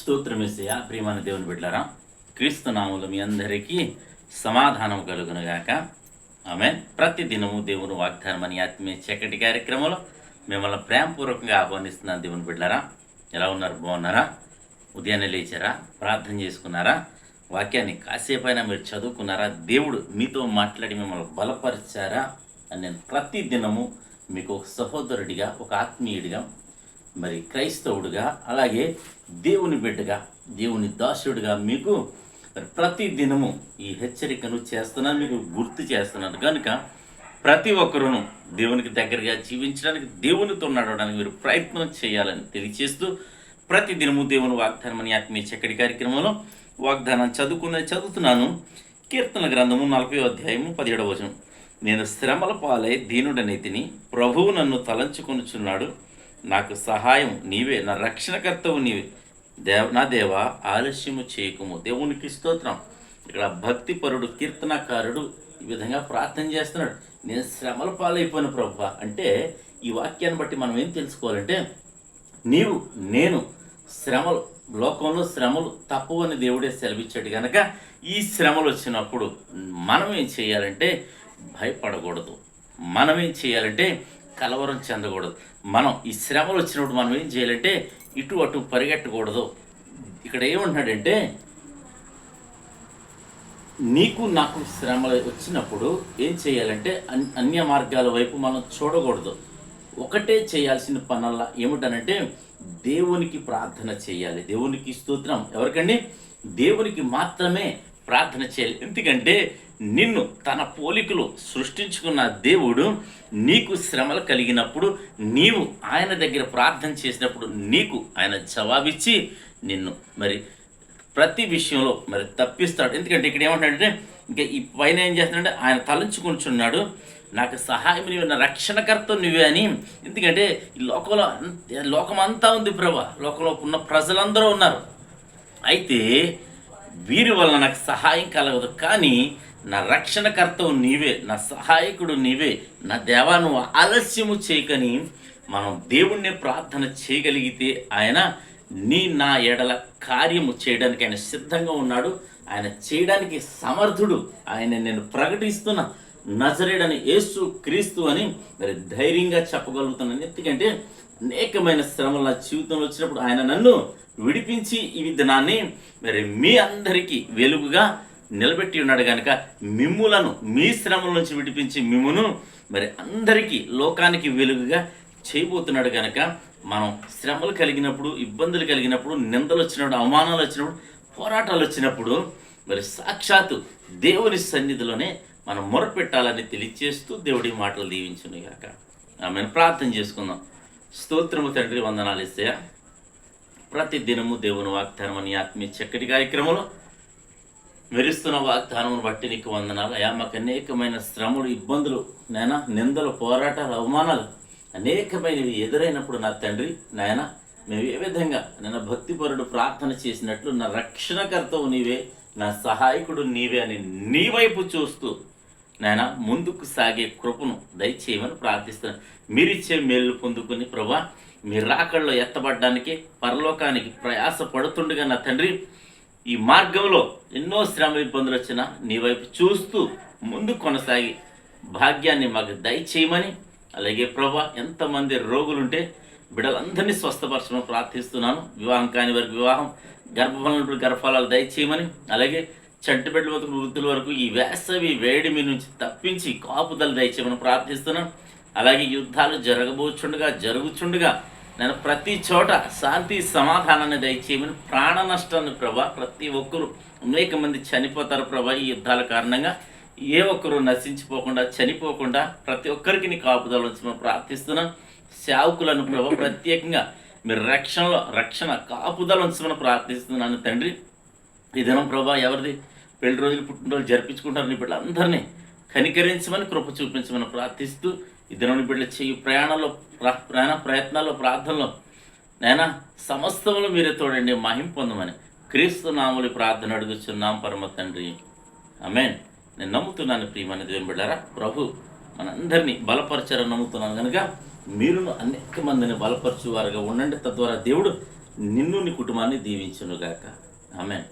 స్తోత్రమేసయ్య. ప్రియమైన దేవుని బిడ్డలారా, క్రీస్తు నామములో మీ అందరికీ సమాధానం కలుగునుగాక. ఆమేన్. ప్రతి దినము దేవుని వాగ్దానం అని ఆత్మీయ చక్కటి కార్యక్రమంలో మిమ్మల్ని ప్రేమపూర్వకంగా ఆహ్వానిస్తున్నాను. దేవుని బిడ్డలారా, ఎలా ఉన్నారు? బాగున్నారా? ఉదయాన్నే లేచారా? ప్రార్థన చేసుకున్నారా? వాక్యాన్ని కాసేపైనా మీరు చదువుకున్నారా? దేవుడు మీతో మాట్లాడి మిమ్మల్ని బలపరిచారా అని నేను ప్రతి దినము మీకు ఒక సహోదరుడిగా, ఒక ఆత్మీయుడిగా, మరి క్రైస్తవుడిగా, అలాగే దేవుని బిడ్డగా, దేవుని దాసుడిగా మీకు ప్రతి దినము ఈ హెచ్చరికను చేస్తున్నాను, మీకు గుర్తు చేస్తున్నాను. కనుక ప్రతి ఒక్కరూ దేవునికి దగ్గరగా జీవించడానికి, దేవునితో నడవడానికి మీరు ప్రయత్నం చేయాలని తెలియచేస్తూ ప్రతి దినము దేవుని వాగ్దానం అని ఆత్మీయ చక్కటి కార్యక్రమంలో వాగ్దానం చదువుతున్నాను. కీర్తన గ్రంథము 40వ అధ్యాయము 17వ వచనం. నేను శ్రమల పాలై దీనుడనైతిని, ప్రభువు నన్ను తలంచుకొనుచున్నాడు, నాకు సహాయం నీవే, నా రక్షణకర్తవు నీవే, నా దేవా ఆలస్యము చేయకుము. దేవునికి స్తోత్రం. ఇక్కడ భక్తిపరుడు, కీర్తనకారుడు ఈ విధంగా ప్రార్థన చేస్తున్నాడు. నేను శ్రమల పాలైపోయిన ప్రభువా అంటే ఈ వాక్యాన్ని బట్టి మనం ఏం తెలుసుకోవాలంటే, నేను శ్రమలు, లోకంలో శ్రమలు తప్పవని దేవుడే సెలవిచ్చాడు. కనుక ఈ శ్రమలు వచ్చినప్పుడు మనం ఏం చేయాలంటే భయపడకూడదు, మనం ఏం చేయాలంటే కలవరం చెందకూడదు. మనం ఈ శ్రమలు వచ్చినప్పుడు మనం ఏం చేయాలంటే ఇటు అటు పరిగెట్టకూడదు. ఇక్కడ ఏమంటున్నాడంటే, నీకు నాకు శ్రమలు వచ్చినప్పుడు ఏం చేయాలంటే అన్య మార్గాల వైపు మనం చూడకూడదు. ఒకటే చేయాల్సిన పనల్లా ఏమిటనంటే దేవునికి ప్రార్థన చేయాలి. దేవునికి స్తోత్రం. ఎవరికండి? దేవునికి మాత్రమే ప్రార్థన చేయాలి. ఎందుకంటే నిన్ను తన పోలికలు సృష్టించుకున్న దేవుడు నీకు శ్రమలు కలిగినప్పుడు నీవు ఆయన దగ్గర ప్రార్థన చేసినప్పుడు నీకు ఆయన జవాబిచ్చి నిన్ను మరి ప్రతి విషయంలో మరి తప్పిస్తాడు. ఎందుకంటే ఇక్కడ ఏమంటాడంటే, ఇంకా ఈ పైన ఏం చేస్తున్నాడంటే ఆయన తలంచుకుంటున్నాడు, నాకు సహాయం నీవే, నా రక్షణకర్త నువ్వే అని. ఎందుకంటే ఈ లోకమంతా ఉంది ప్రభా, లోకంలో ఉన్న ప్రజలందరూ ఉన్నారు. అయితే వీరి వలన నాకు సహాయం కలగదు, కానీ నా రక్షణకర్తవు నీవే, నా సహాయకుడు నీవే, నా దేవా నువ్వు ఆలస్యము చేయకని మనం దేవుణ్ణి ప్రార్థన చేయగలిగితే ఆయన నా ఎడల కార్యము చేయడానికి ఆయన సిద్ధంగా ఉన్నాడు. ఆయన చేయడానికి సమర్థుడు. ఆయన నేను ప్రకటిస్తున్న నజరేయుడైన యేసు క్రీస్తు అని మరి ధైర్యంగా చెప్పగలుగుతున్నాను. ఎందుకంటే అనేకమైన శ్రమలు నా జీవితంలో వచ్చినప్పుడు ఆయన నన్ను విడిపించి ఈ దినాన్ని మరి మీ అందరికీ వెలుగుగా నిలబెట్టి ఉన్నాడు. కనుక మిమ్ములను మీ శ్రమల నుంచి విడిపించి మిమ్మును మరి అందరికీ, లోకానికి వెలుగుగా చేయబోతున్నాడు. కనుక మనం శ్రమలు కలిగినప్పుడు, ఇబ్బందులు కలిగినప్పుడు, నిందలు వచ్చినప్పుడు, అవమానాలు వచ్చినప్పుడు, పోరాటాలు వచ్చినప్పుడు మరి సాక్షాత్తు దేవుని సన్నిధిలోనే మనం మొరపెట్టాలని తెలియచేస్తూ దేవుడి మాటలు దీవించును గాక. ఆమెను ప్రార్థన చేసుకుందాం. స్తోత్రము తండ్రి, వందనాలు ఇస్తాయా. ప్రతి దినము దేవుని వాగ్దానం అని ఆత్మీయ చక్కటి కార్యక్రమంలో మెరుస్తున్న వాగ్దానమును బట్టి నీకు వందనాలు అయా. మాకు అనేకమైన శ్రమలు, ఇబ్బందులు, నిందలు, పోరాటాలు, అవమానాలు అనేకమైనవి ఎదురైనప్పుడు నా తండ్రి నాయన, మేము ఏ విధంగా నేను భక్తిపరుడు ప్రార్థన చేసినట్లు నా రక్షణకర్తవు నీవే, నా సహాయకుడు నీవే అని నీ వైపు చూస్తూ నాయన ముందుకు సాగే కృపను దయచేయమని ప్రార్థిస్తున్నాను. మీరిచ్చే మేలు పొందుకుని ప్రభా మీ రాకడలో ఎత్తబడ్డానికి, పరలోకానికి ప్రయాస పడుతుండగా నా తండ్రి ఈ మార్గంలో ఎన్నో శ్రమ, ఇబ్బందులు వచ్చినా నీ వైపు చూస్తూ ముందు కొనసాగి భాగ్యాన్ని మాకు దయచేయమని, అలాగే ప్రభా ఎంతమంది రోగులుంటే బిడ్డలందరినీ స్వస్థపరచమని ప్రార్థిస్తున్నాను. వివాహం కాని వారికి వివాహం, గర్భఫలం గర్భఫలాలు దయచేయమని, అలాగే చంటి బిడ్డల వరకు, వృద్ధుల వరకు ఈ వేసవి వేడిమి నుంచి తప్పించి కాపుదల దయచేయమని ప్రార్థిస్తున్నాను. అలాగే యుద్ధాలు జరుగుచుండగా నేను ప్రతి చోట శాంతి సమాధానాన్ని దయచేయమని, ప్రాణ నష్టాన్ని ప్రభా ప్రతి ఒక్కరు, అనేక మంది చనిపోతారు ప్రభా ఈ యుద్ధాల కారణంగా. ఏ ఒక్కరు నశించిపోకుండా, చనిపోకుండా ప్రతి ఒక్కరికి నీ కాపుదల ఉంచమని ప్రార్థిస్తున్నాను. సేవకులను ప్రభా ప్రత్యేకంగా మీరు రక్షణ కాపుదల ఉంచమని ప్రార్థిస్తున్నాను తండ్రి. ఈ దినం ప్రభా ఎవరిది పెళ్లి రోజులు, పుట్టినరోజులు జరిపించుకుంటారు నీ బిడ్డలందరినీ కనికరించమని, కృప చూపించమని ప్రార్థిస్తూ ఈ దినం బిడ్డలు చేయు ప్రయత్నాల్లో, ప్రార్థనలో నైనా సమస్తంలో మీరే తోడండి, మహిమ పొందమని క్రీస్తు నామములో ప్రార్థన అడుగుచున్నాం పరమ తండ్రి. ఆమేన్. నేను నమ్ముతున్నాను ప్రియమైన దేవుని బిడ్డలారా, ప్రభు మనందరినీ బలపరచారని నమ్ముతున్నాను. కనుక మీరును అనేక మందిని బలపరచువారుగా ఉండండి. తద్వారా దేవుడు నిన్ను నీ కుటుంబాన్ని దీవించునుగాక. ఆమెన్.